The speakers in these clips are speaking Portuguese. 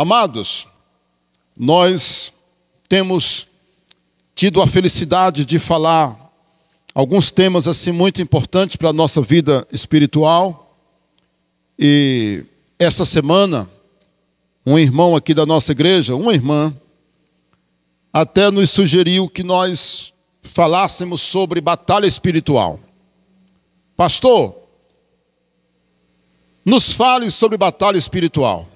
Amados, nós temos tido a felicidade de falar alguns temas assim muito importantes para a nossa vida espiritual. E essa semana, um irmão aqui da nossa igreja, uma irmã, até nos sugeriu que nós falássemos sobre batalha espiritual. Pastor, nos fale sobre batalha espiritual.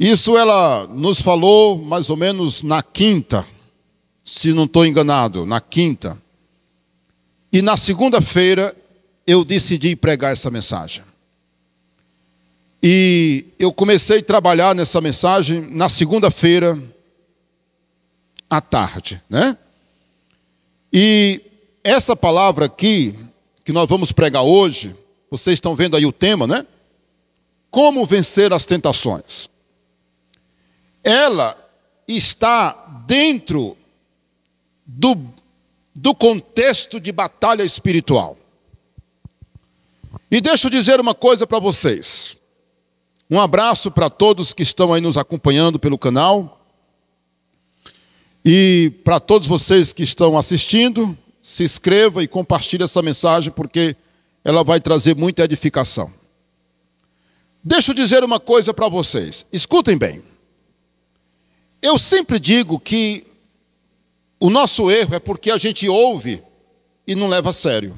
Isso ela nos falou mais ou menos na quinta, se não estou enganado, na quinta. E na segunda-feira eu decidi pregar essa mensagem. E eu comecei a trabalhar nessa mensagem na segunda-feira à tarde, né? E essa palavra aqui, que nós vamos pregar hoje, vocês estão vendo aí o tema, né? Como vencer as tentações. Ela está dentro do contexto de batalha espiritual. E deixa eu dizer uma coisa para vocês. Um abraço para todos que estão aí nos acompanhando pelo canal. E para todos vocês que estão assistindo, se inscreva e compartilhe essa mensagem, porque ela vai trazer muita edificação. Deixa eu dizer uma coisa para vocês. Escutem bem. Eu sempre digo que o nosso erro é porque a gente ouve e não leva a sério.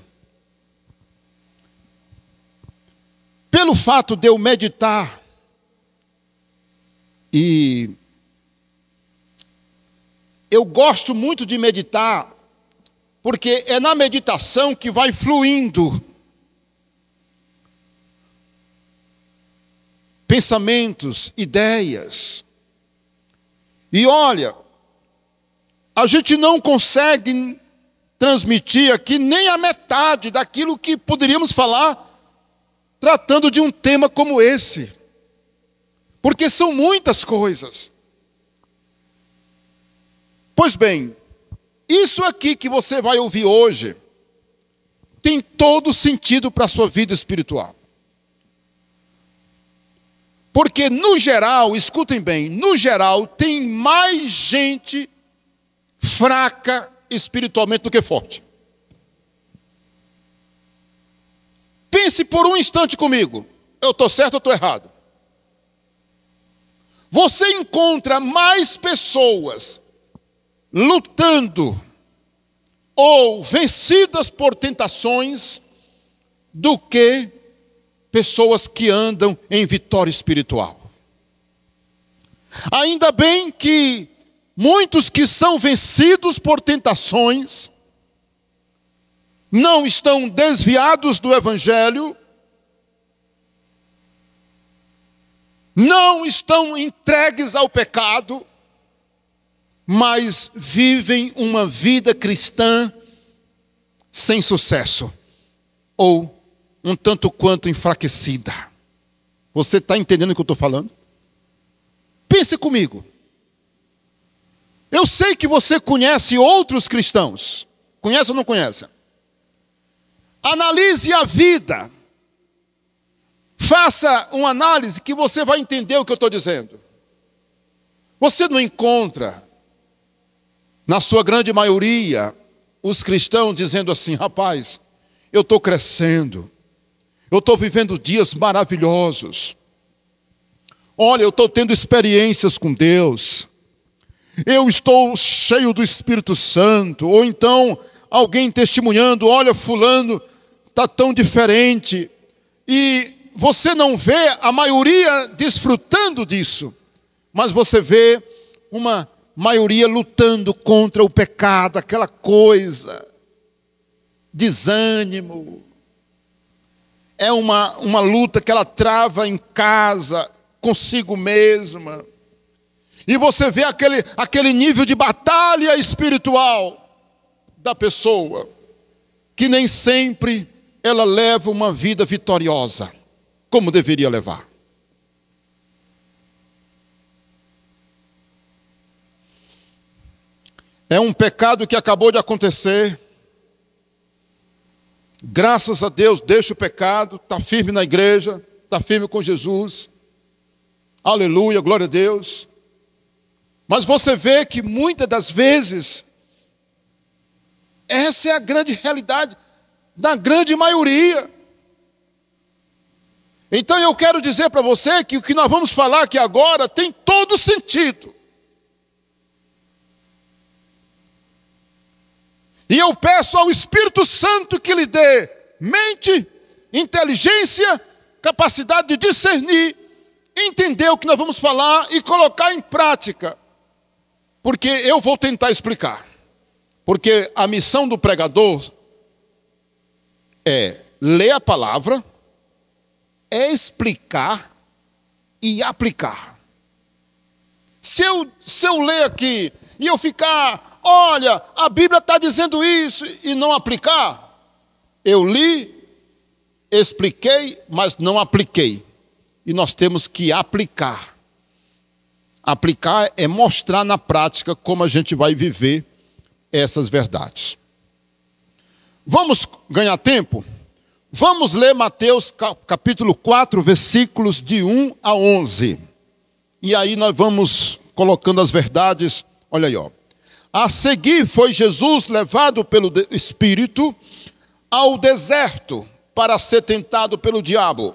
Pelo fato de eu meditar e eu gosto muito de meditar, porque é na meditação que vai fluindo pensamentos, ideias. E olha, a gente não consegue transmitir aqui nem a metade daquilo que poderíamos falar tratando de um tema como esse. Porque são muitas coisas. Pois bem, isso aqui que você vai ouvir hoje tem todo sentido para a sua vida espiritual. Porque no geral, escutem bem, no geral tem mais gente fraca espiritualmente do que forte. Pense por um instante comigo. Eu estou certo ou estou errado? Você encontra mais pessoas lutando ou vencidas por tentações do que pessoas que andam em vitória espiritual. Ainda bem que muitos que são vencidos por tentações não estão desviados do Evangelho, não estão entregues ao pecado, mas vivem uma vida cristã sem sucesso, ou um tanto quanto enfraquecida. Você está entendendo o que eu estou falando? Pense comigo. Eu sei que você conhece outros cristãos. Conhece ou não conhece? Analise a vida. Faça uma análise que você vai entender o que eu estou dizendo. Você não encontra, na sua grande maioria, os cristãos dizendo assim: rapaz, eu estou crescendo. Eu estou vivendo dias maravilhosos. Olha, eu estou tendo experiências com Deus. Eu estou cheio do Espírito Santo. Ou então, alguém testemunhando: olha, fulano está tão diferente. E você não vê a maioria desfrutando disso. Mas você vê uma maioria lutando contra o pecado, aquela coisa, desânimo. É uma luta que ela trava em casa, consigo mesma. E você vê aquele nível de batalha espiritual da pessoa, que nem sempre ela leva uma vida vitoriosa, como deveria levar. É um pecado que acabou de acontecer. Graças a Deus, deixa o pecado, está firme na igreja, está firme com Jesus. Aleluia, glória a Deus. Mas você vê que muitas das vezes, essa é a grande realidade da grande maioria. Então eu quero dizer para você que o que nós vamos falar aqui agora tem todo sentido. E eu peço ao Espírito Santo que lhe dê mente, inteligência, capacidade de discernir, entender o que nós vamos falar e colocar em prática. Porque eu vou tentar explicar. Porque a missão do pregador é ler a palavra, é explicar e aplicar. Se eu ler aqui e eu ficar, olha, a Bíblia está dizendo isso e não aplicar, eu li, expliquei, mas não apliquei. E nós temos que aplicar. Aplicar é mostrar na prática como a gente vai viver essas verdades. Vamos ganhar tempo? Vamos ler Mateus capítulo 4, versículos de 1 a 11. E aí nós vamos colocando as verdades. Olha aí, ó. A seguir foi Jesus levado pelo Espírito ao deserto para ser tentado pelo diabo.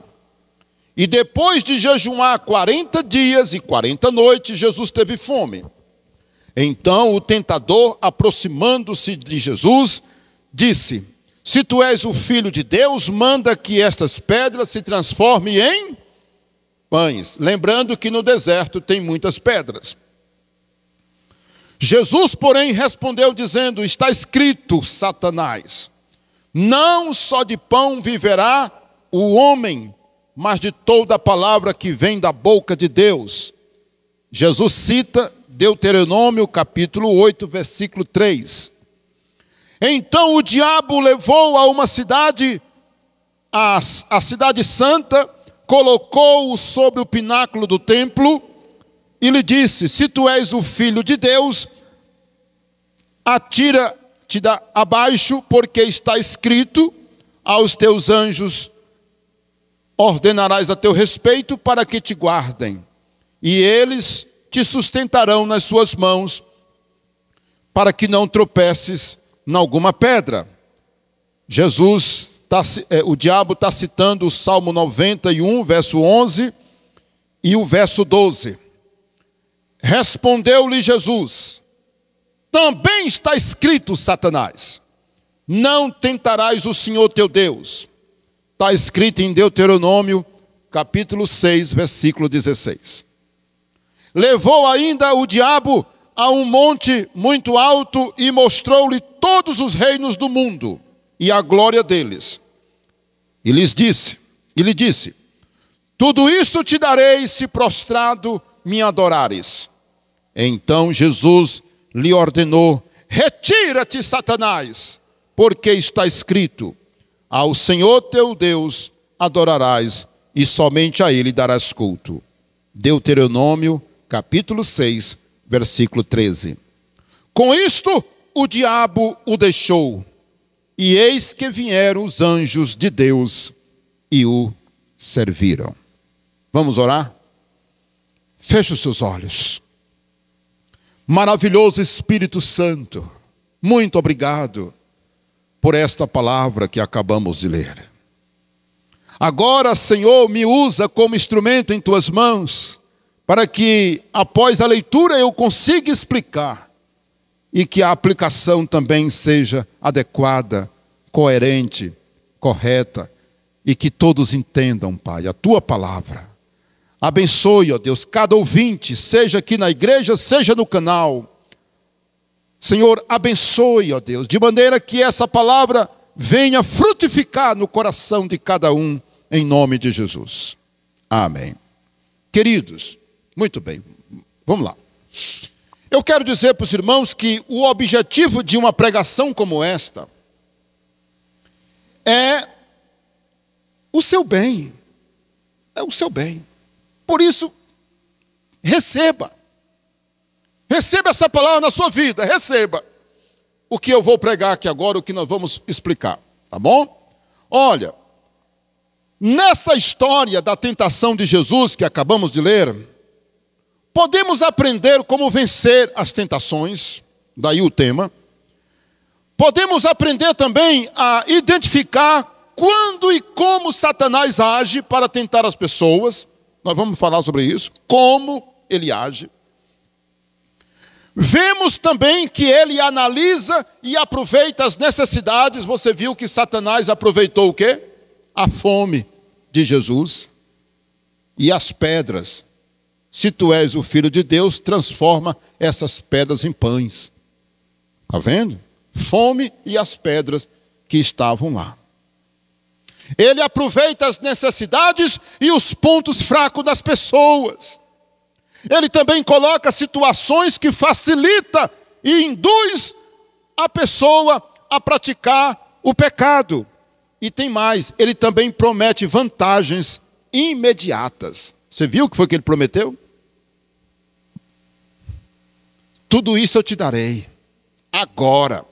E depois de jejuar 40 dias e 40 noites, Jesus teve fome. Então o tentador, aproximando-se de Jesus, disse: se tu és o Filho de Deus, manda que estas pedras se transformem em pães. Lembrando que no deserto tem muitas pedras. Jesus, porém, respondeu dizendo: está escrito, Satanás, não só de pão viverá o homem, mas de toda a palavra que vem da boca de Deus. Jesus cita Deuteronômio capítulo 8, versículo 3. Então o diabo levou a uma cidade, a cidade santa, colocou-o sobre o pináculo do templo e lhe disse: se tu és o Filho de Deus, atira-te abaixo, porque está escrito: aos teus anjos ordenarás a teu respeito para que te guardem, e eles te sustentarão nas suas mãos, para que não tropeces em alguma pedra. O diabo está citando o Salmo 91, verso 11 e o verso 12. Respondeu-lhe Jesus: também está escrito, Satanás, não tentarás o Senhor teu Deus. Está escrito em Deuteronômio, capítulo 6, versículo 16. Levou ainda o diabo a um monte muito alto e mostrou-lhe todos os reinos do mundo e a glória deles. E lhe disse: tudo isso te darei se prostrado me adorares. Então Jesus lhe ordenou: retira-te, Satanás, porque está escrito: ao Senhor teu Deus adorarás, e somente a ele darás culto. Deuteronômio, capítulo 6, versículo 13. Com isto, o diabo o deixou, e eis que vieram os anjos de Deus e o serviram. Vamos orar? Feche os seus olhos. Maravilhoso Espírito Santo, muito obrigado por esta palavra que acabamos de ler. Agora, Senhor, me usa como instrumento em tuas mãos, para que após a leitura eu consiga explicar e que a aplicação também seja adequada, coerente, correta, e que todos entendam, Pai, a tua palavra. Abençoe, ó Deus, cada ouvinte, seja aqui na igreja, seja no canal. Senhor, abençoe, ó Deus, de maneira que essa palavra venha frutificar no coração de cada um, em nome de Jesus. Amém. Queridos, muito bem, vamos lá. Eu quero dizer para os irmãos que o objetivo de uma pregação como esta é o seu bem. É o seu bem. Por isso, receba. Receba essa palavra na sua vida, receba. O que eu vou pregar aqui agora, o que nós vamos explicar, tá bom? Olha, nessa história da tentação de Jesus que acabamos de ler, Podemos aprender como vencer as tentações, daí o tema. Podemos aprender também a identificar quando e como Satanás age para tentar as pessoas. Nós vamos falar sobre isso, como ele age. Vemos também que ele analisa e aproveita as necessidades. Você viu que Satanás aproveitou o quê? A fome de Jesus e as pedras. Se tu és o Filho de Deus, transforma essas pedras em pães. Está vendo? Fome e as pedras que estavam lá. Ele aproveita as necessidades e os pontos fracos das pessoas. Ele também coloca situações que facilita e induz a pessoa a praticar o pecado. E tem mais, ele também promete vantagens imediatas. Você viu o que foi que ele prometeu? Tudo isso eu te darei, agora.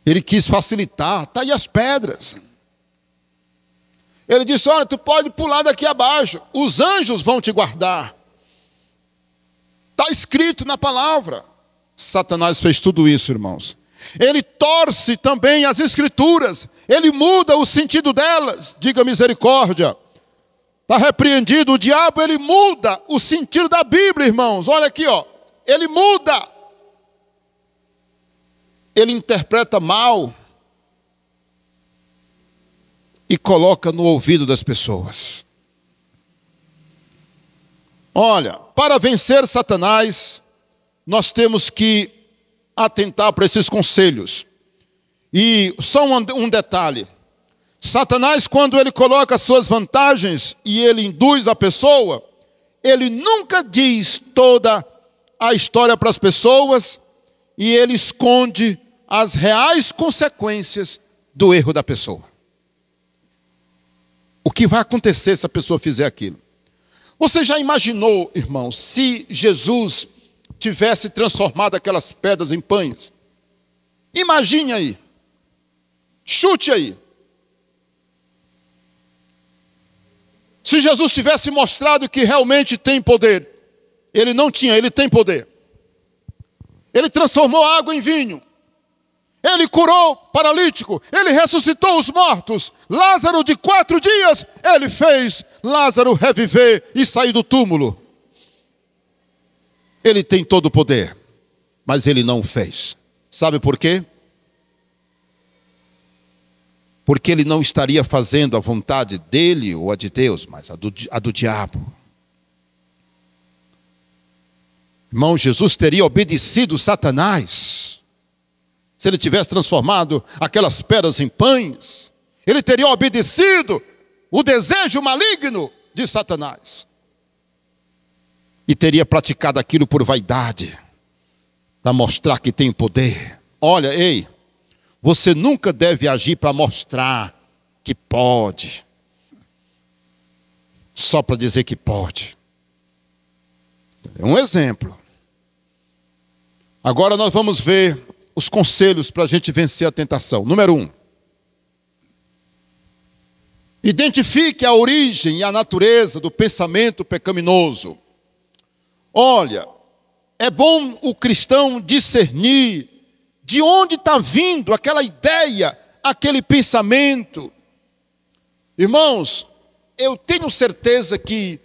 Ele quis facilitar, está aí as pedras. Ele disse, olha, tu pode pular daqui abaixo, os anjos vão te guardar. Está escrito na palavra. Satanás fez tudo isso, irmãos. Ele torce também as escrituras, ele muda o sentido delas. Diga misericórdia. Está repreendido o diabo, ele muda o sentido da Bíblia, irmãos. Olha aqui, ó. Ele muda. Ele interpreta mal e coloca no ouvido das pessoas. Olha, para vencer Satanás, nós temos que atentar para esses conselhos. E só um detalhe. Satanás, quando ele coloca as suas vantagens e ele induz a pessoa, ele nunca diz toda a história para as pessoas e ele esconde as reais consequências do erro da pessoa. O que vai acontecer se a pessoa fizer aquilo? Você já imaginou, irmãos, se Jesus tivesse transformado aquelas pedras em pães? Imagine aí. Chute aí. Se Jesus tivesse mostrado que realmente tem poder, ele não tinha, ele tem poder. Ele transformou a água em vinho. Ele curou o paralítico, ele ressuscitou os mortos. Lázaro, de 4 dias, ele fez Lázaro reviver e sair do túmulo. Ele tem todo o poder, mas ele não fez. Sabe por quê? Porque ele não estaria fazendo a vontade dele ou a de Deus, mas a do diabo. Irmão, Jesus teria obedecido Satanás. Se ele tivesse transformado aquelas pedras em pães, ele teria obedecido o desejo maligno de Satanás. E teria praticado aquilo por vaidade, para mostrar que tem poder. Olha, ei, você nunca deve agir para mostrar que pode, só para dizer que pode. É um exemplo. Agora nós vamos ver os conselhos para a gente vencer a tentação. Número 1. Identifique a origem e a natureza do pensamento pecaminoso. Olha, é bom o cristão discernir de onde está vindo aquela ideia, aquele pensamento. Irmãos, eu tenho certeza que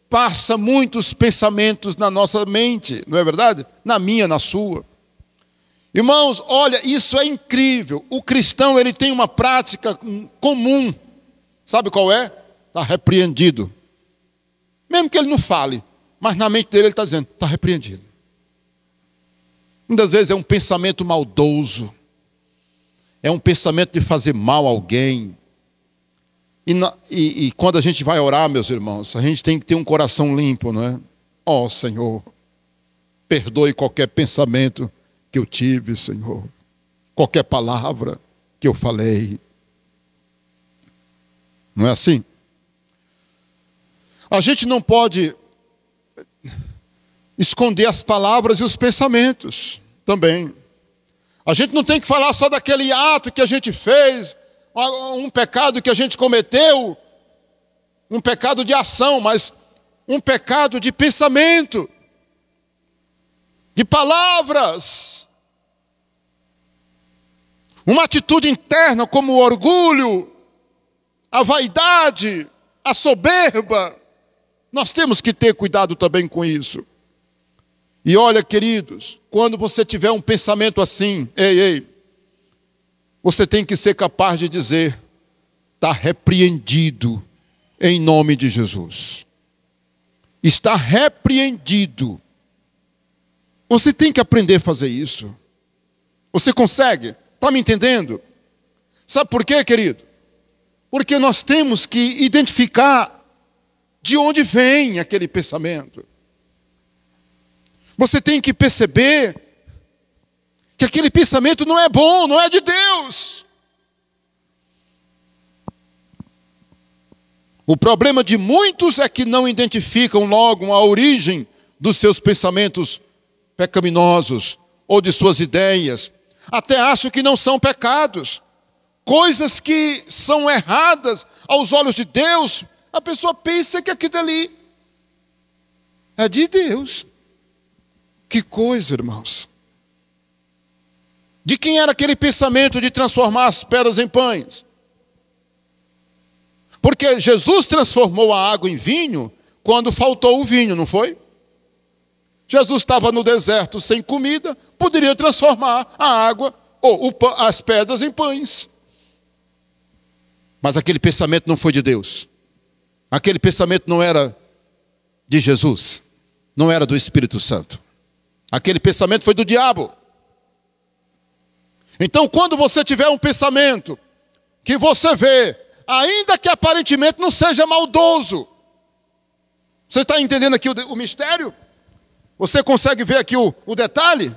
passa muitos pensamentos na nossa mente, não é verdade? Na minha, na sua. Irmãos, olha, isso é incrível. O cristão, ele tem uma prática comum. Sabe qual é? Está repreendido. Mesmo que ele não fale, mas na mente dele ele está dizendo, está repreendido. Muitas vezes é um pensamento maldoso. É um pensamento de fazer mal a alguém. E quando a gente vai orar, meus irmãos, a gente tem que ter um coração limpo, não é? Ó, Senhor, perdoe qualquer pensamento que eu tive, Senhor. Qualquer palavra que eu falei. Não é assim? A gente não pode esconder as palavras e os pensamentos também. A gente não tem que falar só daquele ato que a gente fez, um pecado que a gente cometeu, um pecado de ação, mas um pecado de pensamento, de palavras, uma atitude interna como o orgulho, a vaidade, a soberba. Nós temos que ter cuidado também com isso. E olha, queridos, quando você tiver um pensamento assim, você tem que ser capaz de dizer: está repreendido em nome de Jesus. Está repreendido. Você tem que aprender a fazer isso. Você consegue? Está me entendendo? Sabe por quê, querido? Porque nós temos que identificar de onde vem aquele pensamento. Você tem que perceber que aquele pensamento não é bom, não é de Deus. O problema de muitos é que não identificam logo a origem dos seus pensamentos pecaminosos ou de suas ideias. Até acham que não são pecados. Coisas que são erradas aos olhos de Deus, a pessoa pensa que aquilo ali é de Deus. Que coisa, irmãos. De quem era aquele pensamento de transformar as pedras em pães? Porque Jesus transformou a água em vinho quando faltou o vinho, não foi? Jesus estava no deserto sem comida, poderia transformar a água ou as pedras em pães. Mas aquele pensamento não foi de Deus. Aquele pensamento não era de Jesus. Não era do Espírito Santo. Aquele pensamento foi do diabo. Então, quando você tiver um pensamento que você vê, ainda que aparentemente não seja maldoso, você está entendendo aqui o mistério? Você consegue ver aqui o detalhe?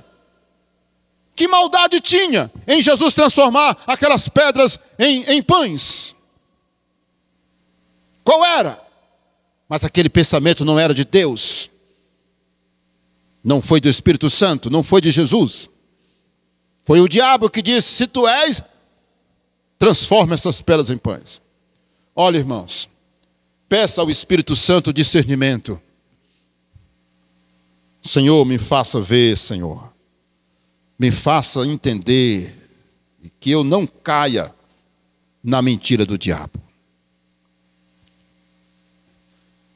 Que maldade tinha em Jesus transformar aquelas pedras em pães? Qual era? Mas aquele pensamento não era de Deus. Não foi do Espírito Santo, não foi de Jesus. Foi o diabo que disse: se tu és, transforma essas pedras em pães. Olha, irmãos, peça ao Espírito Santo discernimento. Senhor, me faça ver, Senhor. Me faça entender que eu não caia na mentira do diabo.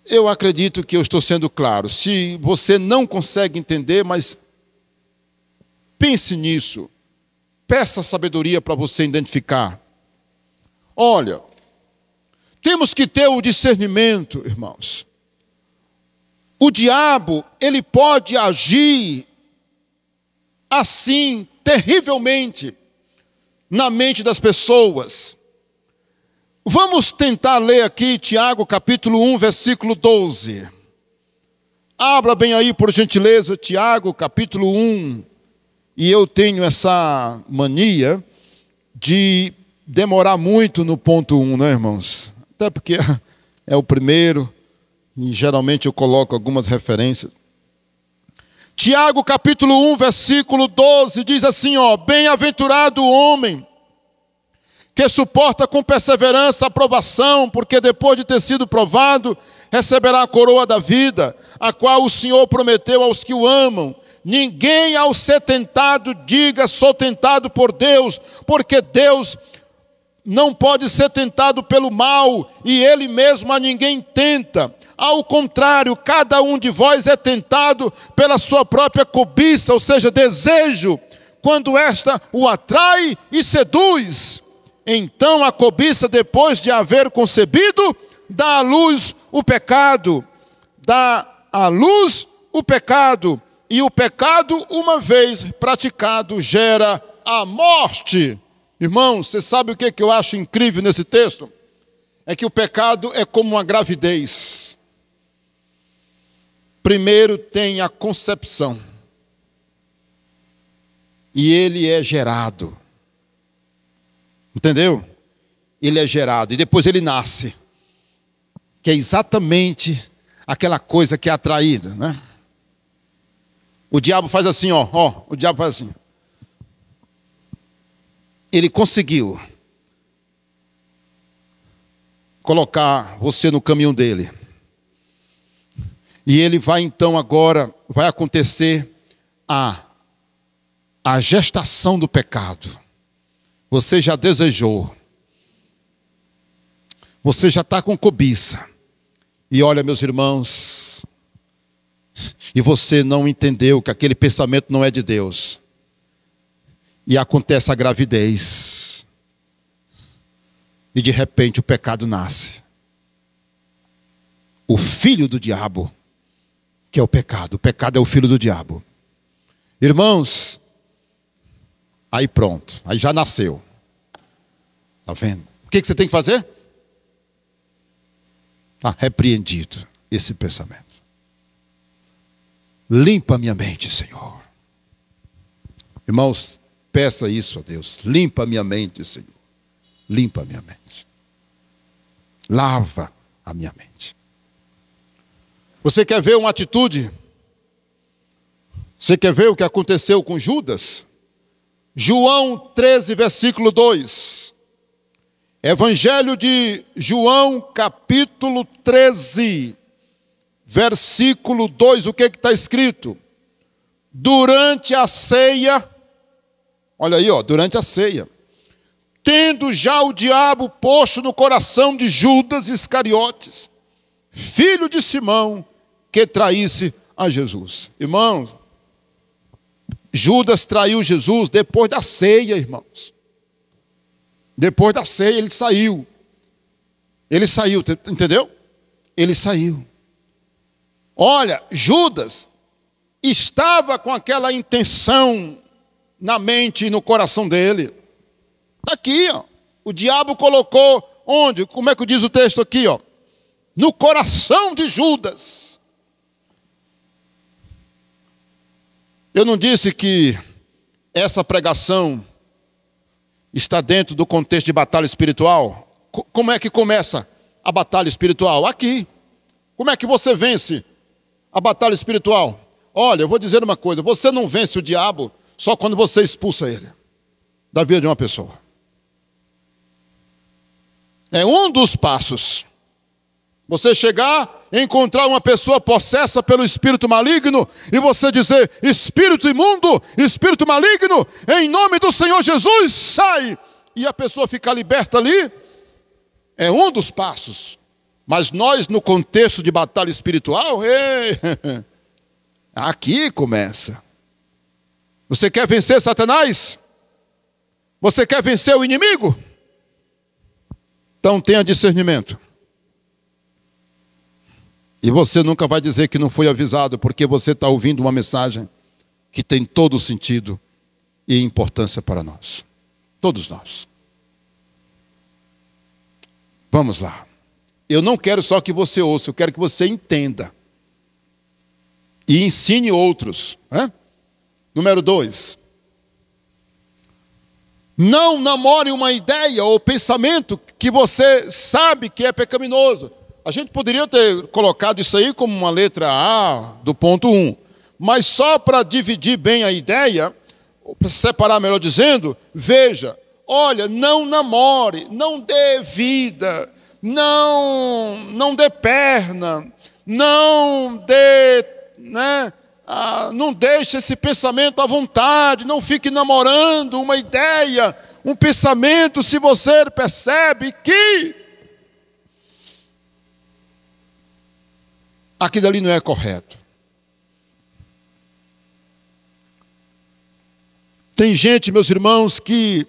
Eu acredito que eu estou sendo claro. Se você não consegue entender, mas pense nisso. Peça sabedoria para você identificar. Olha, temos que ter o discernimento, irmãos. O diabo, ele pode agir assim, terrivelmente, na mente das pessoas. Vamos tentar ler aqui Tiago capítulo 1, versículo 12. Abra bem aí, por gentileza, Tiago capítulo 1. E eu tenho essa mania de demorar muito no ponto 1, né, irmãos? Até porque é o primeiro, e geralmente eu coloco algumas referências. Tiago capítulo 1, versículo 12, diz assim, bem-aventurado o homem que suporta com perseverança a provação, porque depois de ter sido provado, receberá a coroa da vida, a qual o Senhor prometeu aos que o amam. Ninguém ao ser tentado diga: sou tentado por Deus, porque Deus não pode ser tentado pelo mal, e Ele mesmo a ninguém tenta. Ao contrário, cada um de vós é tentado pela sua própria cobiça, ou seja, desejo, quando esta o atrai e seduz. Então a cobiça, depois de haver concebido, dá à luz o pecado. Dá à luz o pecado. E o pecado, uma vez praticado, gera a morte. Irmãos, você sabe o que eu acho incrível nesse texto? É que o pecado é como uma gravidez. Primeiro tem a concepção. E ele é gerado. Entendeu? Ele é gerado. E depois ele nasce. Que é exatamente aquela coisa que é atraída, né? O diabo faz assim, o diabo faz assim. Ele conseguiu colocar você no caminho dele. E ele vai então agora, vai acontecer a gestação do pecado. Você já desejou. Você já está com cobiça. E olha, meus irmãos, e você não entendeu que aquele pensamento não é de Deus. E acontece a gravidez. E de repente o pecado nasce. O filho do diabo, que é o pecado. O pecado é o filho do diabo. Irmãos, aí pronto, aí já nasceu. Está vendo? O que você tem que fazer? Está repreendido esse pensamento. Limpa minha mente, Senhor. Irmãos, peça isso a Deus. Limpa minha mente, Senhor. Limpa minha mente. Lava a minha mente. Você quer ver uma atitude? Você quer ver o que aconteceu com Judas? João 13, versículo 2. Evangelho de João, capítulo 13, versículo 2. O que está escrito? Durante a ceia, olha aí, durante a ceia, tendo já o diabo posto no coração de Judas Iscariotes, filho de Simão, que traísse a Jesus. Irmãos, Judas traiu Jesus depois da ceia, irmãos. Depois da ceia ele saiu. Ele saiu, entendeu? Ele saiu. Olha, Judas estava com aquela intenção na mente e no coração dele. Está aqui, o diabo colocou onde? Como é que diz o texto aqui? No coração de Judas. Eu não disse que essa pregação está dentro do contexto de batalha espiritual? Como é que começa a batalha espiritual? Aqui. Como é que você vence a batalha espiritual? Olha, eu vou dizer uma coisa. Você não vence o diabo só quando você expulsa ele da vida de uma pessoa. É um dos passos. Você chegar, encontrar uma pessoa possessa pelo espírito maligno e você dizer: espírito imundo, espírito maligno, em nome do Senhor Jesus, sai! E a pessoa ficar liberta ali. É um dos passos. Mas nós, no contexto de batalha espiritual, aqui começa. Você quer vencer Satanás? Você quer vencer o inimigo? Então tenha discernimento. E você nunca vai dizer que não foi avisado, porque você está ouvindo uma mensagem que tem todo o sentido e importância para nós. Todos nós. Vamos lá. Eu não quero só que você ouça, eu quero que você entenda. E ensine outros. Número 2. Não namore uma ideia ou pensamento que você sabe que é pecaminoso. A gente poderia ter colocado isso aí como uma letra A do ponto 1. Mas só para dividir bem a ideia, para separar melhor dizendo, veja, olha, não namore, não dê vida, não dê perna, não dê, não deixe esse pensamento à vontade, não fique namorando uma ideia, um pensamento, se você percebe que aquilo ali não é correto. Tem gente, meus irmãos, que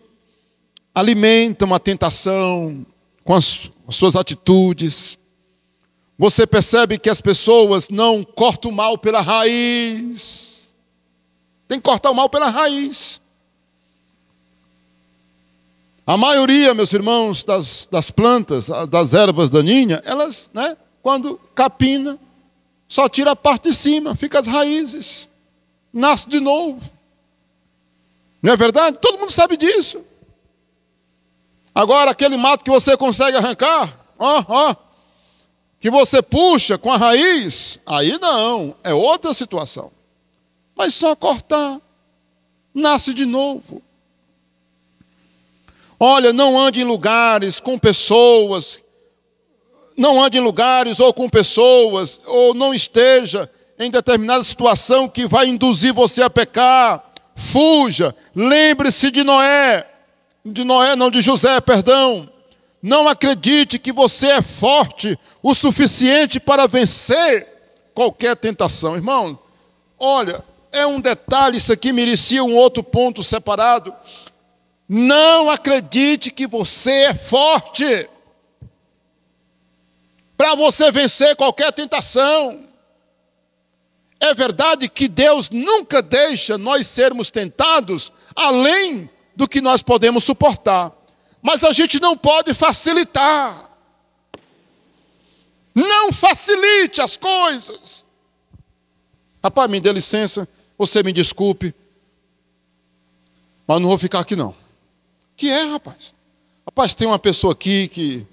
alimentam a tentação com as suas atitudes. Você percebe que as pessoas não cortam o mal pela raiz. Tem que cortar o mal pela raiz. A maioria, meus irmãos, das plantas, das ervas daninhas, elas, quando capina, só tira a parte de cima, fica as raízes, nasce de novo. Não é verdade? Todo mundo sabe disso. Agora, aquele mato que você consegue arrancar, que você puxa com a raiz, aí não, é outra situação. Mas só cortar, nasce de novo. Olha, não ande em lugares com pessoas não ande em lugares ou com pessoas, ou não esteja em determinada situação que vai induzir você a pecar. Fuja. Lembre-se de Noé. De José, perdão. Não acredite que você é forte o suficiente para vencer qualquer tentação. Irmão, olha, é um detalhe, isso aqui merecia um outro ponto separado. Não acredite que você é forte para você vencer qualquer tentação. É verdade que Deus nunca deixa nós sermos tentados além do que nós podemos suportar. Mas a gente não pode facilitar. Não facilite as coisas. Rapaz, me dê licença, você me desculpe, mas não vou ficar aqui não. Que é, rapaz? Rapaz, tem uma pessoa aqui que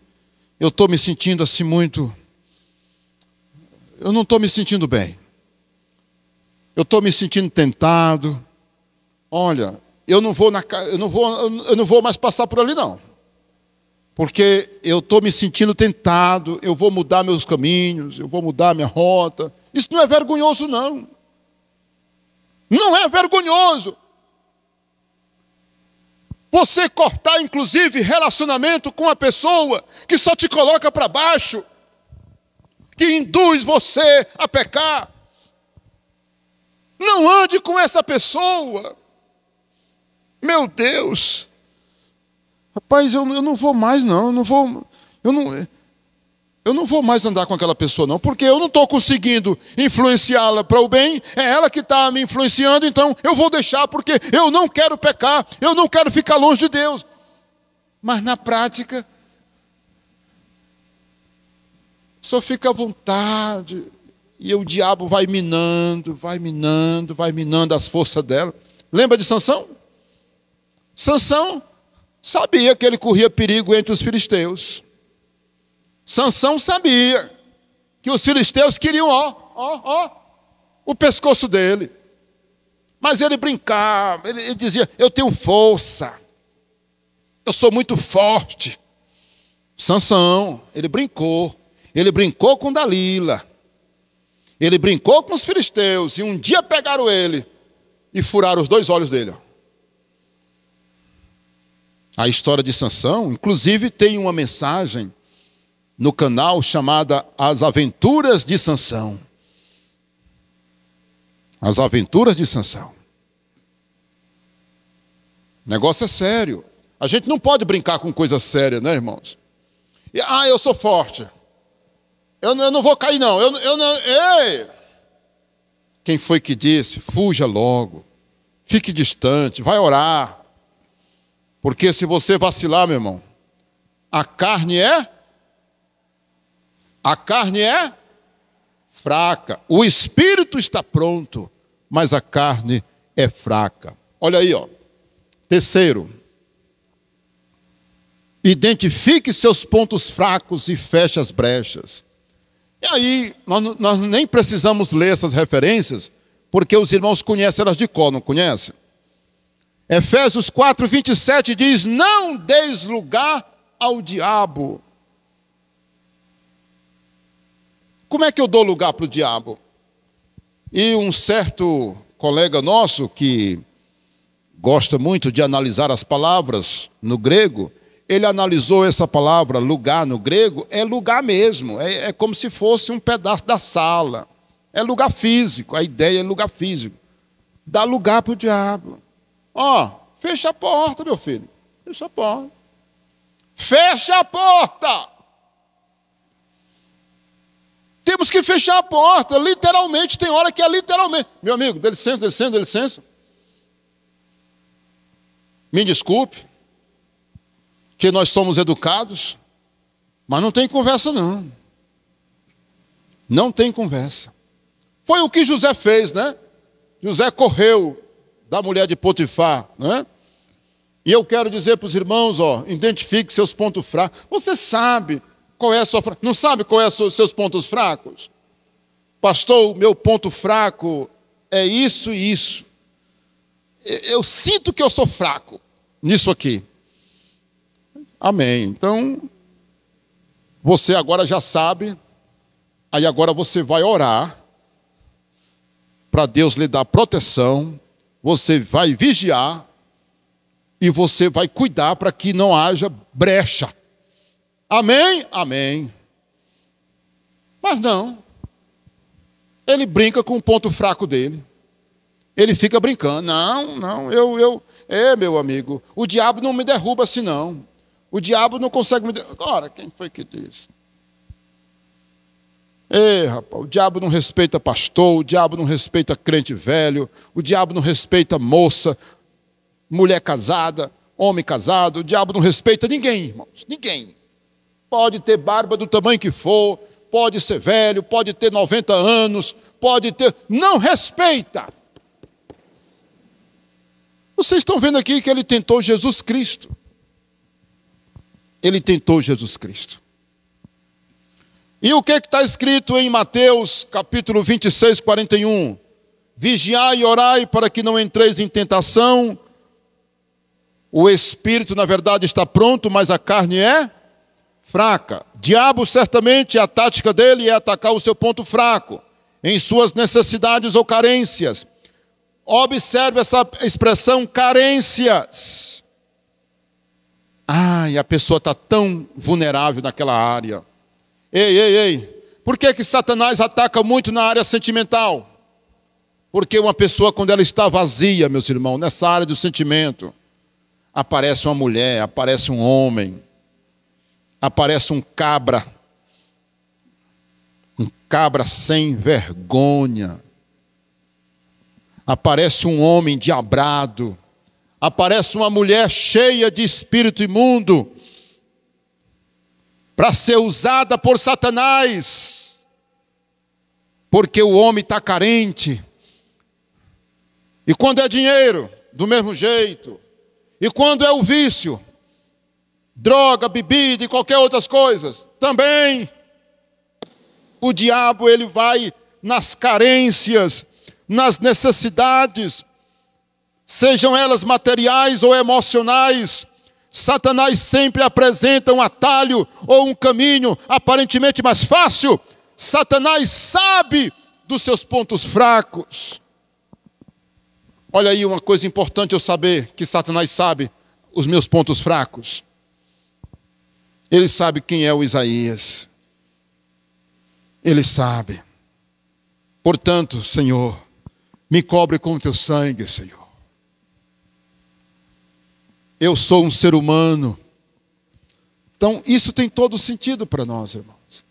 eu estou me sentindo assim muito... Eu não estou me sentindo bem. Eu estou me sentindo tentado. Olha, eu não vou mais passar por ali não. Porque eu estou me sentindo tentado, eu vou mudar meus caminhos, eu vou mudar minha rota. Isso não é vergonhoso não. Não é vergonhoso. Você cortar, inclusive, relacionamento com uma pessoa que só te coloca para baixo, que induz você a pecar. Não ande com essa pessoa. Meu Deus. Rapaz, eu não vou mais não. Eu não vou mais andar com aquela pessoa não, porque eu não estou conseguindo influenciá-la para o bem, é ela que está me influenciando, então eu vou deixar porque eu não quero pecar, eu não quero ficar longe de Deus. Mas na prática, só fica à vontade, e o diabo vai minando as forças dela. Lembra de Sansão? Sansão sabia que ele corria perigo entre os filisteus. Sansão sabia que os filisteus queriam, o pescoço dele. Mas ele brincava, ele dizia, eu tenho força, eu sou muito forte. Sansão, ele brincou com Dalila, ele brincou com os filisteus, e um dia pegaram ele e furaram os 2 olhos dele. A história de Sansão, inclusive, tem uma mensagem no canal chamada As Aventuras de Sansão. As Aventuras de Sansão. O negócio é sério. A gente não pode brincar com coisa séria, né, irmãos? Eu sou forte. Eu não vou cair, não. Ei! Quem foi que disse? Fuja logo. Fique distante. Vai orar. Porque se você vacilar, meu irmão, a carne é fraca. O espírito está pronto, mas a carne é fraca. Olha aí, Terceiro, identifique seus pontos fracos e feche as brechas. E aí, nós nem precisamos ler essas referências, porque os irmãos conhecem elas de cor, não conhecem? Efésios 4:27 diz, não deis lugar ao diabo. Como é que eu dou lugar para o diabo? E um certo colega nosso, que gosta muito de analisar as palavras no grego, ele analisou essa palavra lugar no grego, é lugar mesmo, é como se fosse um pedaço da sala. É lugar físico, a ideia é lugar físico. Dá lugar para o diabo. Fecha a porta, meu filho. Fecha a porta. Fecha a porta! Temos que fechar a porta, literalmente, tem hora que é literalmente. Meu amigo, dê licença. Me desculpe, que nós somos educados, mas não tem conversa não. Não tem conversa. Foi o que José fez, né? José correu da mulher de Potifar, né? E eu quero dizer para os irmãos, identifique seus pontos fracos. Você sabe qual é a sua fraqueza? Não sabe qual é os seus pontos fracos? Pastor, meu ponto fraco é isso e isso. Eu sinto que eu sou fraco nisso aqui. Amém. Então, Você agora já sabe, aí agora você vai orar para Deus lhe dar proteção, você vai vigiar e você vai cuidar para que não haja brecha. Amém? Amém. Mas não. Ele brinca com o ponto fraco dele. Ele fica brincando. Não, meu amigo, o diabo não me derruba assim não. O diabo não consegue me derrubar. Ora, quem foi que disse? Rapaz, o diabo não respeita pastor, o diabo não respeita crente velho, o diabo não respeita moça, mulher casada, homem casado, o diabo não respeita ninguém, irmãos, ninguém. Pode ter barba do tamanho que for, pode ser velho, pode ter 90 anos, pode ter... Não respeita. Vocês estão vendo aqui que ele tentou Jesus Cristo. Ele tentou Jesus Cristo. E o que está escrito em Mateus, capítulo 26, 41? Vigiai e orai para que não entreis em tentação. O espírito, na verdade, está pronto, mas a carne é fraca. Diabo, certamente, a tática dele é atacar o seu ponto fraco, em suas necessidades ou carências. Observe essa expressão, carências. E a pessoa está tão vulnerável naquela área. Ei. Por que Satanás ataca muito na área sentimental? Porque uma pessoa, quando ela está vazia, meus irmãos, nessa área do sentimento, aparece uma mulher, aparece um homem, aparece um cabra sem vergonha, aparece um homem diabrado, aparece uma mulher cheia de espírito imundo, para ser usada por Satanás, porque o homem está carente. E quando é dinheiro, do mesmo jeito. E quando é o vício, droga, bebida e qualquer outras coisas, também. O diabo, ele vai nas carências, nas necessidades, sejam elas materiais ou emocionais. Satanás sempre apresenta um atalho ou um caminho aparentemente mais fácil. Satanás sabe dos seus pontos fracos. Olha aí uma coisa importante eu saber, que Satanás sabe os meus pontos fracos. Ele sabe quem é o Isaías. Ele sabe. Portanto, Senhor, me cobre com o teu sangue, Senhor. Eu sou um ser humano. Então, isso tem todo sentido para nós, irmãos.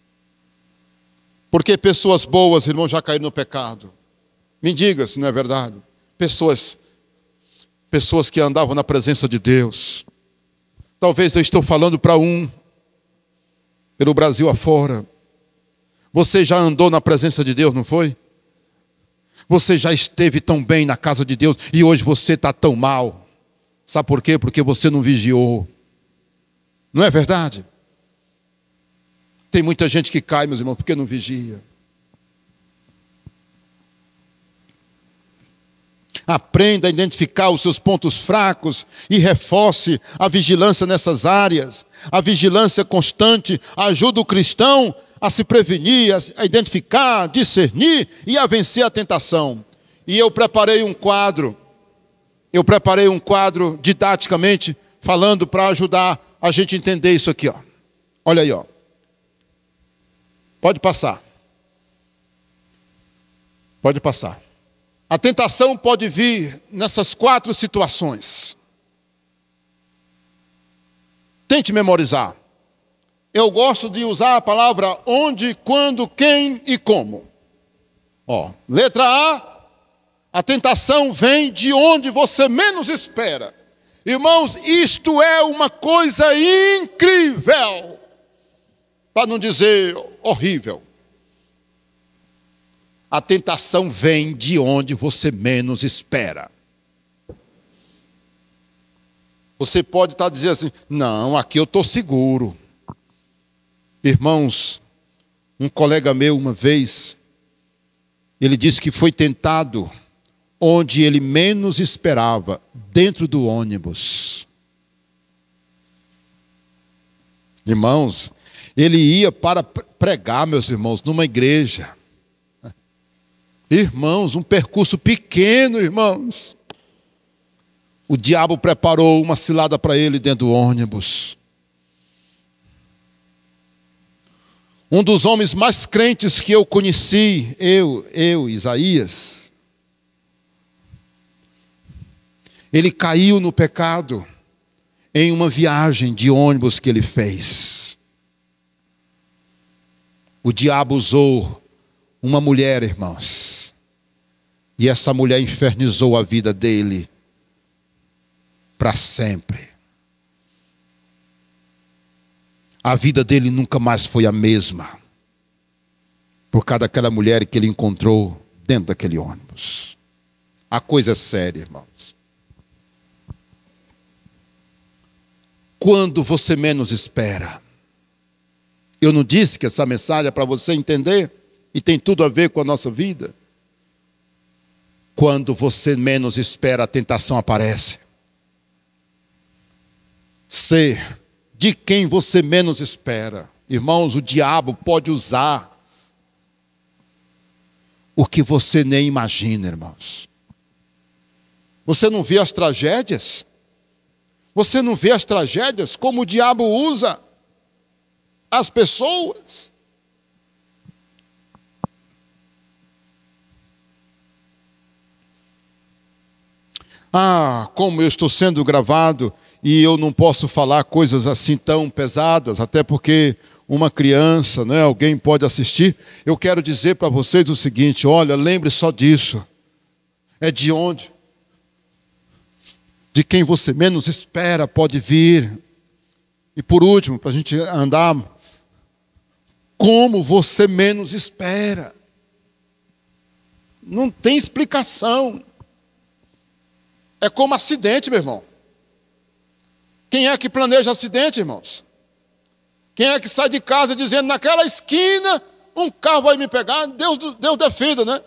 Porque pessoas boas, irmãos, já caíram no pecado. Me diga se não é verdade. Pessoas que andavam na presença de Deus. Talvez eu estou falando para pelo Brasil afora. Você já andou na presença de Deus, não foi? Você já esteve tão bem na casa de Deus e hoje você está tão mal. Sabe por quê? Porque você não vigiou. Não é verdade? Tem muita gente que cai, meus irmãos, porque não vigia. Aprenda a identificar os seus pontos fracos e reforce a vigilância nessas áreas. A vigilância constante ajuda o cristão a se prevenir, a identificar, discernir e a vencer a tentação. E eu preparei um quadro didaticamente, falando para ajudar a gente a entender isso aqui, ó. Olha aí, ó. Pode passar. Pode passar. A tentação pode vir nessas 4 situações. Tente memorizar. Eu gosto de usar a palavra onde, quando, quem e como. Ó, letra A tentação vem de onde você menos espera. Irmãos, isto é uma coisa incrível, para não dizer horrível. A tentação vem de onde você menos espera. Você pode estar dizendo assim, não, aqui eu estou seguro. Irmãos, um colega meu uma vez, ele disse que foi tentado onde ele menos esperava, dentro do ônibus. Irmãos, Ele ia para pregar, meus irmãos, numa igreja. Irmãos, um percurso pequeno, irmãos. O diabo preparou uma cilada para ele dentro do ônibus. Um dos homens mais crentes que eu conheci, Isaías, ele caiu no pecado em uma viagem de ônibus que ele fez. O diabo usou uma mulher, irmãos, e essa mulher infernizou a vida dele para sempre. A vida dele nunca mais foi a mesma, por causa daquela mulher que ele encontrou dentro daquele ônibus. A coisa é séria, irmãos. Quando você menos espera. Eu não disse que essa mensagem é para você entender, e tem tudo a ver com a nossa vida. Quando você menos espera, a tentação aparece. Ser de quem você menos espera. Irmãos, o diabo pode usar o que você nem imagina, irmãos. Você não vê as tragédias? Você não vê as tragédias como o diabo usa as pessoas? Como eu estou sendo gravado e eu não posso falar coisas assim tão pesadas, até porque uma criança, né, alguém pode assistir. Eu quero dizer para vocês o seguinte: olha, lembre só disso. É de onde? De quem você menos espera pode vir. E por último, para a gente andar, como você menos espera. Não tem explicação. É como acidente, meu irmão. Quem é que planeja acidente, irmãos? Quem é que sai de casa dizendo, naquela esquina, um carro vai me pegar? Deus defenda, né?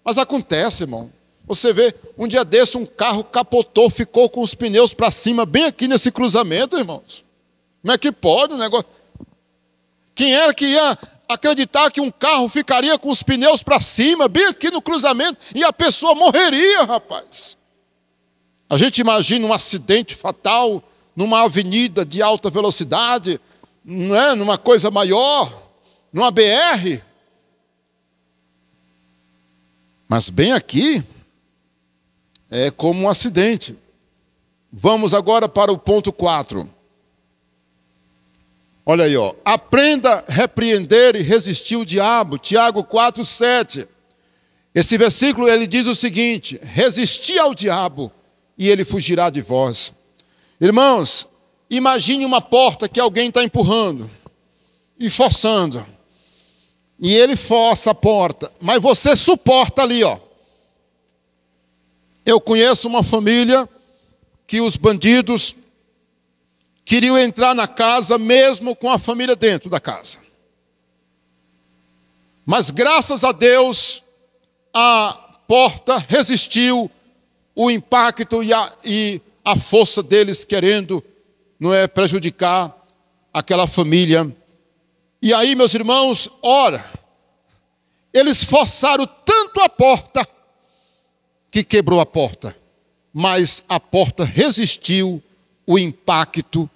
Mas acontece, irmão. Você vê, um dia desse, um carro capotou, ficou com os pneus para cima, bem aqui nesse cruzamento, irmãos. Como é que pode um negócio? Quem era que ia acreditar que um carro ficaria com os pneus para cima, bem aqui no cruzamento, e a pessoa morreria, rapaz? A gente imagina um acidente fatal numa avenida de alta velocidade, não é? Numa coisa maior, numa BR. Mas bem aqui, é como um acidente. Vamos agora para o ponto 4. Olha aí, ó. Aprenda a repreender e resistir o diabo. Tiago 4:7. Esse versículo ele diz o seguinte: resisti ao diabo e ele fugirá de vós. Irmãos, imagine uma porta que alguém está empurrando e forçando. E ele força a porta, mas você suporta ali, ó. Eu conheço uma família que os bandidos queriam entrar na casa mesmo com a família dentro da casa. Mas graças a Deus, a porta resistiu o impacto e a força deles querendo, não é, prejudicar aquela família. E aí, meus irmãos, ora, eles forçaram tanto a porta que quebrou a porta, mas a porta resistiu o impacto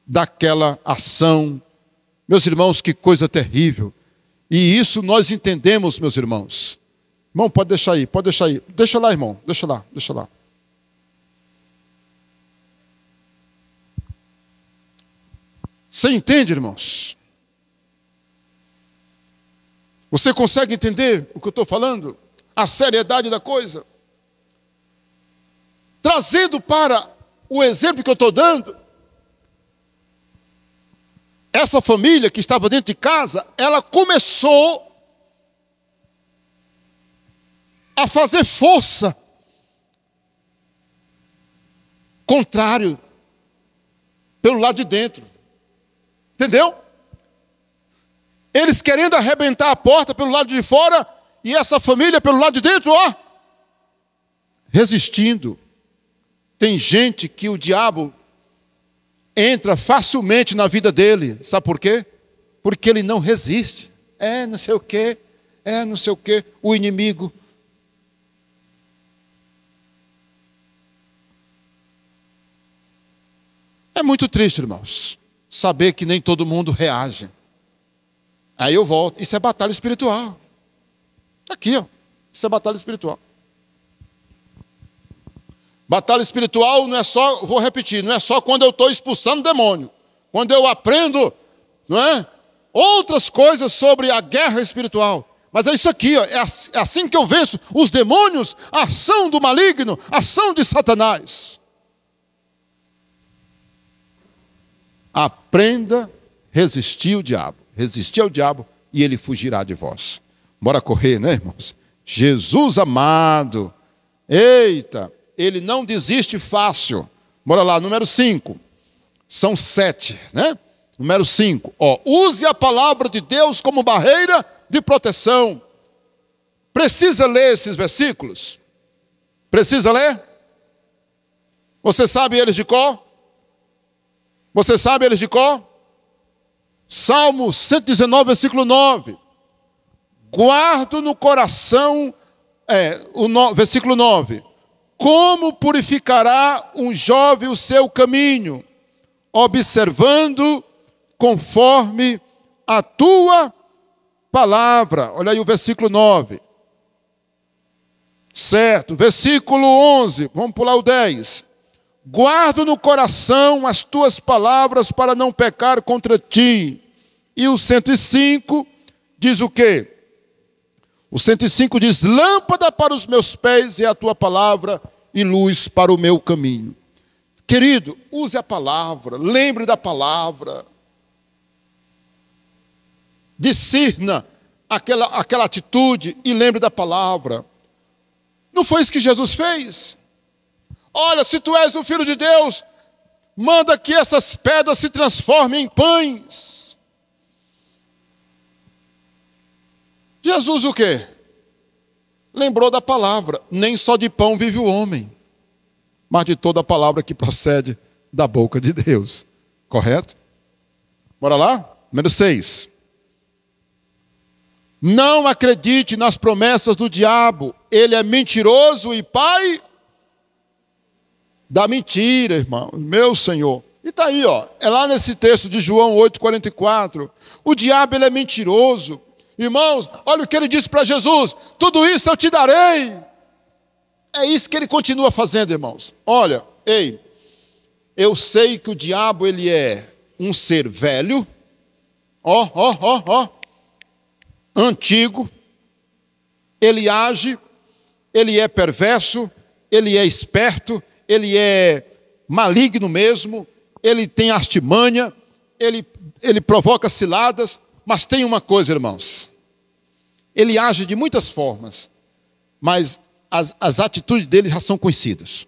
daquela ação. Meus irmãos, que coisa terrível. E isso nós entendemos, meus irmãos. Irmão, pode deixar aí, pode deixar aí. Deixa lá, irmão, deixa lá, deixa lá. Você entende, irmãos? Você consegue entender o que eu estou falando? A seriedade da coisa? Trazendo para o exemplo que eu estou dando, essa família que estava dentro de casa, ela começou a fazer força contrário pelo lado de dentro. Entendeu? Eles querendo arrebentar a porta pelo lado de fora e essa família pelo lado de dentro, ó, resistindo. Tem gente que o diabo entra facilmente na vida dele. Sabe por quê? Porque ele não resiste. Não sei o quê, não sei o quê, o inimigo. É muito triste, irmãos, saber que nem todo mundo reage. Aí eu volto, isso é batalha espiritual. Aqui, ó, isso é batalha espiritual. Batalha espiritual não é só, vou repetir, não é só quando eu estou expulsando demônio. Quando eu aprendo, não é? Outras coisas sobre a guerra espiritual. Mas é isso aqui, ó, é assim que eu venço os demônios, a ação do maligno, a ação de Satanás. Aprenda a resistir ao diabo. Resistir ao diabo e ele fugirá de vós. Bora correr, né, irmãos? Jesus amado. Eita, ele não desiste fácil. Bora lá, número 5. São 7, né? Número 5. Use a palavra de Deus como barreira de proteção. Precisa ler esses versículos? Precisa ler? Você sabe eles de cor? Você sabe eles de cor? Salmo 119, versículo 9. Guardo no coração, versículo 9. Como purificará um jovem o seu caminho? Observando conforme a tua palavra. Olha aí o versículo 9. Certo. Versículo 11. Vamos pular o 10. Guardo no coração as tuas palavras para não pecar contra ti. E o 105 diz o quê? O 105 diz: lâmpada para os meus pés é a tua palavra e luz para o meu caminho. Querido, use a palavra, lembre da palavra. Discirna aquela atitude e lembre da palavra. Não foi isso que Jesus fez? Olha, se tu és o Filho de Deus, manda que essas pedras se transformem em pães. Jesus o quê? Lembrou da palavra. Nem só de pão vive o homem, mas de toda a palavra que procede da boca de Deus. Correto? Bora lá? Número 6. Não acredite nas promessas do diabo. Ele é mentiroso e pai da mentira, irmão. Meu Senhor. E está aí, ó. É lá nesse texto de João 8,44. O diabo, ele é mentiroso. Irmãos, olha o que ele disse para Jesus: tudo isso eu te darei. É isso que ele continua fazendo, irmãos. Olha, eu sei que o diabo, ele é um ser velho, antigo, ele age, ele é perverso, ele é esperto, ele é maligno mesmo, ele tem artimanha, ele provoca ciladas, mas tem uma coisa, irmãos, ele age de muitas formas, mas as atitudes dele já são conhecidas.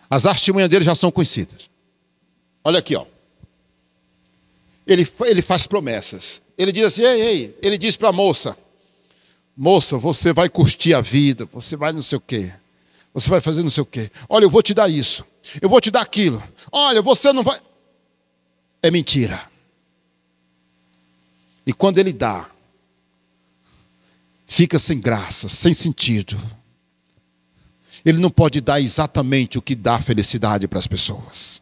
As artimanhas dele já são conhecidas. Olha aqui, ó. Ele faz promessas. Ele diz assim, ele diz para a moça, você vai curtir a vida, você vai não sei o quê, você vai fazer não sei o quê. Olha, eu vou te dar isso, eu vou te dar aquilo. Olha, você não vai... É mentira. E quando ele dá, fica sem graça, sem sentido. Ele não pode dar exatamente o que dá felicidade para as pessoas.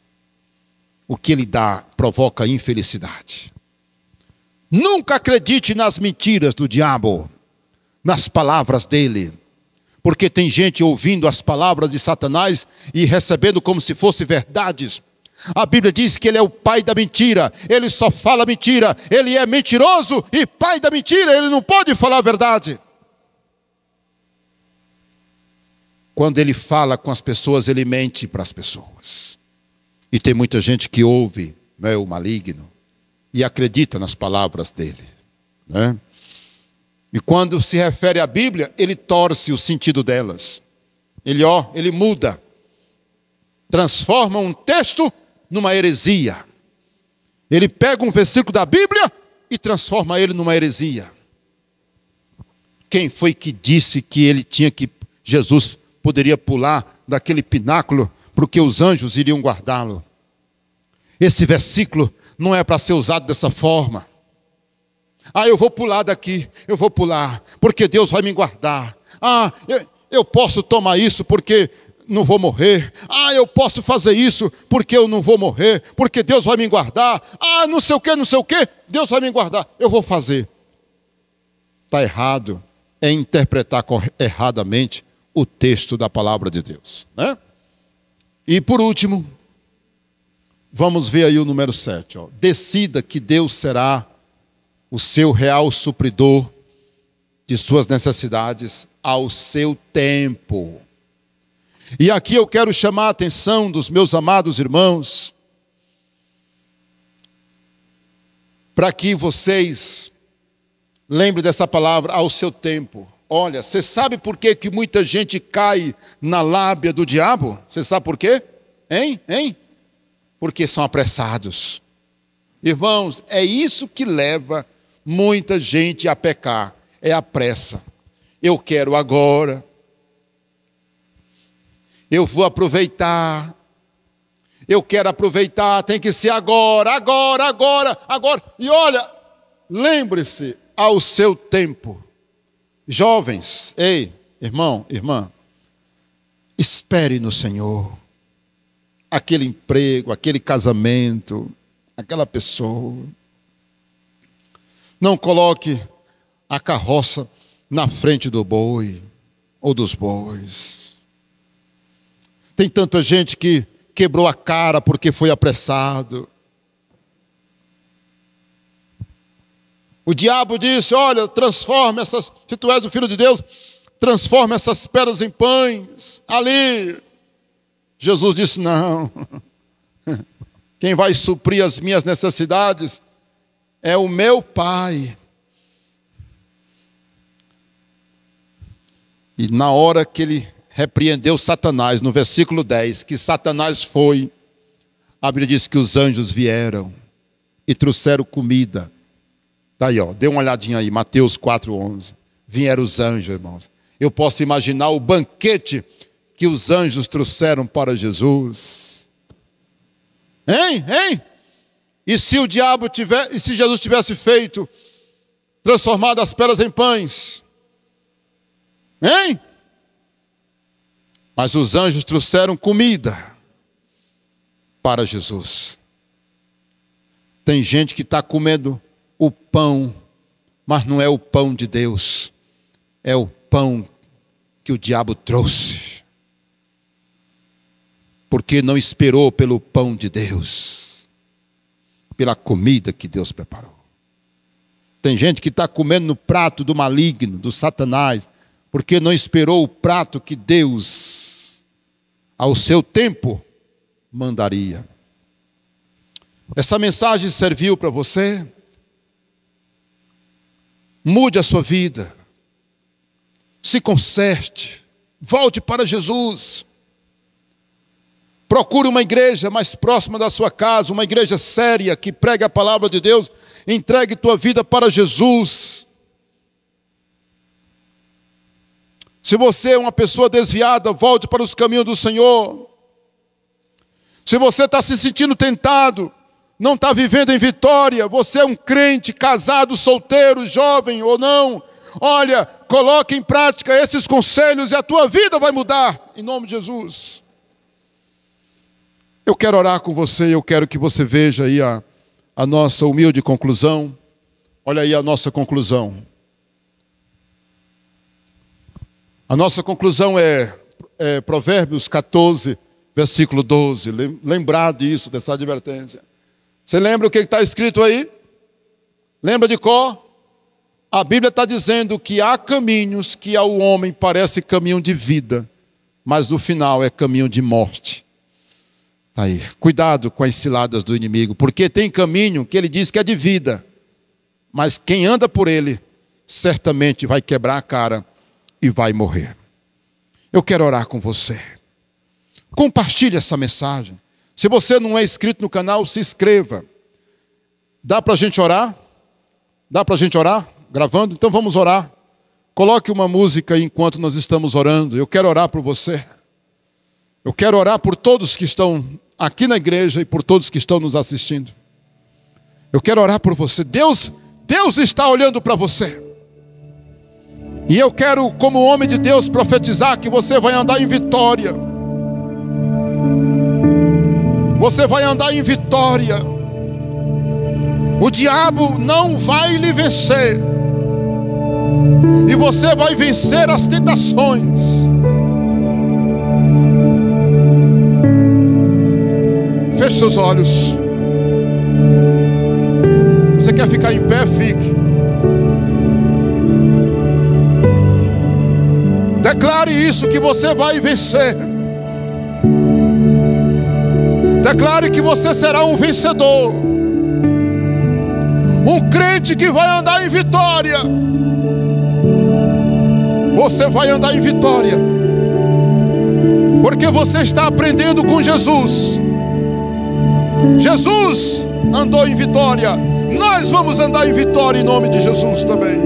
O que ele dá provoca infelicidade. Nunca acredite nas mentiras do diabo, nas palavras dele. Porque tem gente ouvindo as palavras de Satanás e recebendo como se fossem verdades. A Bíblia diz que ele é o pai da mentira. Ele só fala mentira. Ele é mentiroso e pai da mentira. Ele não pode falar a verdade. Quando ele fala com as pessoas, ele mente para as pessoas. E tem muita gente que ouve, né, o maligno e acredita nas palavras dele, né? E quando se refere à Bíblia, ele torce o sentido delas. Ele muda. Transforma um texto numa heresia. Ele pega um versículo da Bíblia e transforma ele numa heresia. Quem foi que disse que Jesus poderia pular daquele pináculo porque os anjos iriam guardá-lo? Esse versículo não é para ser usado dessa forma. Ah, eu vou pular daqui, eu vou pular, porque Deus vai me guardar. Ah, eu posso tomar isso porque não vou morrer. Ah, eu posso fazer isso porque eu não vou morrer, porque Deus vai me guardar. Ah, não sei o que, Deus vai me guardar. Eu vou fazer. Está errado, é interpretar erradamente o texto da palavra de Deus, né? E por último, vamos ver aí o número 7. Ó. Decida que Deus será o seu real supridor de suas necessidades ao seu tempo. E aqui eu quero chamar a atenção dos meus amados irmãos, para que vocês lembrem dessa palavra, ao seu tempo. Olha, você sabe por que muita gente cai na lábia do diabo? Você sabe por quê? Hein? Porque são apressados. Irmãos, é isso que leva muita gente a pecar. É a pressa. Eu quero agora. Eu vou aproveitar. Eu quero aproveitar. Tem que ser agora. E olha, lembre-se, ao seu tempo. Jovens, ei, irmão, irmã, espere no Senhor. Aquele emprego, aquele casamento, aquela pessoa. Não coloque a carroça na frente do boi ou dos bois. Tem tanta gente que quebrou a cara porque foi apressado. O diabo disse, olha, transforma essas, se tu és o Filho de Deus, transforma essas pedras em pães, ali. Jesus disse, não. Quem vai suprir as minhas necessidades é o meu Pai. E na hora que ele repreendeu Satanás, no versículo 10, que Satanás foi, a Bíblia diz que os anjos vieram e trouxeram comida. Está aí, ó, dê uma olhadinha aí, Mateus 4:11. Vieram os anjos, irmãos. Eu posso imaginar o banquete que os anjos trouxeram para Jesus. Hein? E se o diabo e se Jesus tivesse feito, transformado as pedras em pães? Hein? Mas os anjos trouxeram comida para Jesus. Tem gente que está comendo o pão, mas não é o pão de Deus, é o pão que o diabo trouxe, porque não esperou pelo pão de Deus, pela comida que Deus preparou. Tem gente que está comendo no prato do maligno, do Satanás, porque não esperou o prato que Deus, ao seu tempo, mandaria. Essa mensagem serviu para você? Mude a sua vida, se conserte, volte para Jesus. Procure uma igreja mais próxima da sua casa, uma igreja séria que pregue a palavra de Deus. Entregue tua vida para Jesus. Se você é uma pessoa desviada, volte para os caminhos do Senhor. Se você está se sentindo tentado, não está vivendo em vitória, você é um crente, casado, solteiro, jovem ou não, olha, coloque em prática esses conselhos e a tua vida vai mudar, em nome de Jesus. Eu quero orar com você, eu quero que você veja aí a nossa humilde conclusão. Olha aí a nossa conclusão. A nossa conclusão é Provérbios 14, versículo 12. Lembrar disso, dessa advertência. Você lembra o que está escrito aí? Lembra de cor? A Bíblia está dizendo que há caminhos que ao homem parece caminho de vida, mas no final é caminho de morte. Tá aí. Cuidado com as ciladas do inimigo, porque tem caminho que ele diz que é de vida, mas quem anda por ele certamente vai quebrar a cara e vai morrer. Eu quero orar com você. Compartilhe essa mensagem. Se você não é inscrito no canal, se inscreva. Dá para a gente orar? Dá para a gente orar? Gravando? Então vamos orar. Coloque uma música aí enquanto nós estamos orando. Eu quero orar por você. Eu quero orar por todos que estão aqui na igreja e por todos que estão nos assistindo. Eu quero orar por você. Deus está olhando para você. E eu quero, como homem de Deus, profetizar que você vai andar em vitória. Você vai andar em vitória. O diabo não vai lhe vencer. E você vai vencer as tentações. Feche seus olhos. Você quer ficar em pé? Fique. Declare isso, que você vai vencer. Declare que você será um vencedor. Um crente que vai andar em vitória. Você vai andar em vitória. Porque você está aprendendo com Jesus. Jesus andou em vitória. Nós vamos andar em vitória em nome de Jesus também.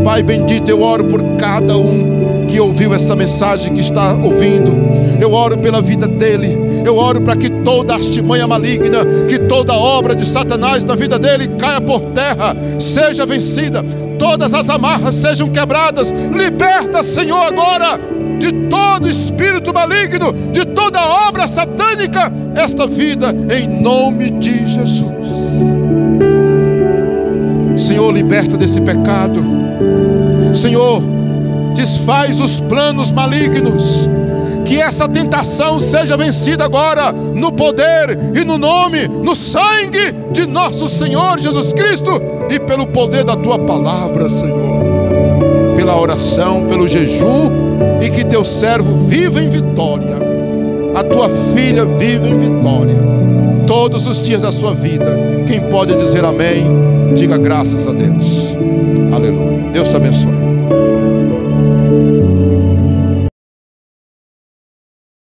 Pai bendito, eu oro por cada um que ouviu essa mensagem, que está ouvindo. Eu oro pela vida dele. Eu oro para que toda artimanha maligna, que toda obra de Satanás na vida dele caia por terra, seja vencida. Todas as amarras sejam quebradas. Liberta, Senhor, agora de todo espírito maligno, de toda obra satânica, esta vida em nome de Jesus. Senhor, liberta desse pecado. Senhor, desfaz os planos malignos. Que essa tentação seja vencida agora, no poder e no nome, no sangue de nosso Senhor Jesus Cristo, e pelo poder da tua palavra, Senhor, pela oração, pelo jejum, e que teu servo viva em vitória, a tua filha viva em vitória, todos os dias da sua vida. Quem pode dizer amém, diga graças a Deus. Aleluia. Deus te abençoe.